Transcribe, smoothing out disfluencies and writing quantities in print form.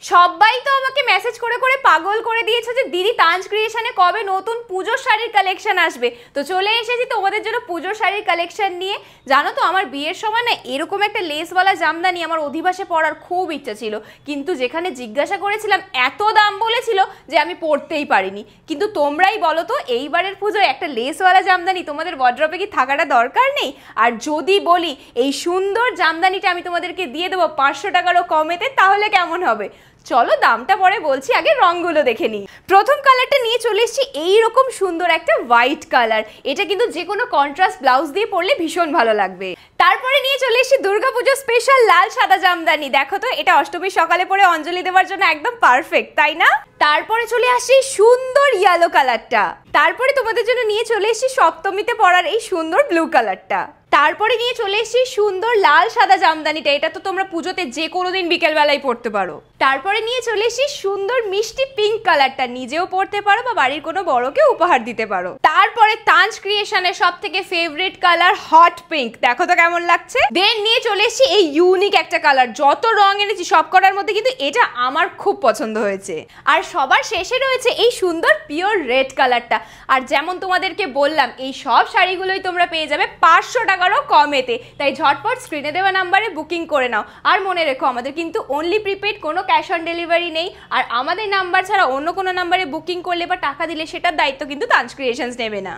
সবাই তো আমাকে মেসেজ করে করে পাগল করে দিয়েছে যে দিদি তাঞ্জ ক্রিয়েশনে কবে নতুন পুজোর শাড়ির কালেকশন আসবে। তো চলে এসেছি তোমাদের জন্য পুজোর শাড়ির কালেকশন নিয়ে। জানো তো আমার বিয়ের সময় না এরকম একটা লেসওয়ালা জামদানি আমার অধিবাসে পরার খুব ইচ্ছা ছিল, কিন্তু যেখানে জিজ্ঞাসা করেছিলাম এত দাম বলেছিল যে আমি পরতেই পারিনি। কিন্তু তোমরাই বলো তো এইবারের পুজোয় একটা লেসওয়ালা জামদানি তোমাদের ওয়ার্ড্রপে কি থাকাটা দরকার নেই? আর যদি বলি এই সুন্দর জামদানিটা আমি তোমাদেরকে দিয়ে দেবো 500 টাকারও কমেতে, তাহলে কেমন হবে? চলো দামটা পরে বলছি, আগে রংগুলো দেখে নিই। প্রথম কালারটা নিয়ে চলে এসেছি এইরকম সুন্দর একটা হোয়াইট কালার। এটা কিন্তু যে কোনো কন্ট্রাস্ট ব্লাউজ দিয়ে পরলে ভীষণ ভালো লাগবে। তারপরে নিয়ে চলে এসেছি দুর্গাপুজো স্পেশাল লাল সাদা জামদানি। দেখো তো এটা অষ্টমীর সকালে পরে অঞ্জলি দেওয়ার জন্য একদম পারফেক্ট, তাই না? তারপরে চলে আসছি সুন্দর ইয়েলো কালারটা। তারপরে তোমাদের জন্য নিয়ে চলে এসেছি সপ্তমীতে পরার এই সুন্দর ব্লু কালারটা। তারপরে নিয়ে চলে এসেছি সুন্দর লাল সাদা জামদানিটা। এটা তো তোমরা পুজোতে যে কোনো দিন বিকেলবেলায় পরতে পারো। তারপরে নিয়ে চলে এসেছি সুন্দর মিষ্টি পিঙ্ক কালারটা, নিজেও পরতে পারো বা বাড়ির কোনো বড়কে উপহার দিতে পারো। তারপরে তাঞ্জ ক্রিয়েশনের সব থেকে ফেভারিট কালার হট পিঙ্ক, দেখো তো কেমন লাগছে। দেন নিয়ে চলে এসেছি এই ইউনিক একটা কালার। যত রং এনেছি সব কটার মধ্যে কিন্তু এটা আমার খুব পছন্দ হয়েছে। আর সবার শেষে রয়েছে এই সুন্দর পিওর রেড কালারটা। আর যেমন তোমাদেরকে বললাম এই সব শাড়িগুলোই তোমরা পেয়ে যাবে 500 টাকারও কমেতে। তাই ঝটপট স্ক্রিনে দেওয়া নাম্বারে বুকিং করে নাও। আর মনে রেখো আমাদের কিন্তু অনলি প্রিপেড, কোনো ক্যাশ অন ডেলিভারি নেই। আর আমাদের নাম্বার ছাড়া অন্য কোনো নাম্বারে বুকিং করলে বা টাকা দিলে সেটার দায়িত্ব কিন্তু তাঞ্জ ক্রিয়েশনস নেবে না।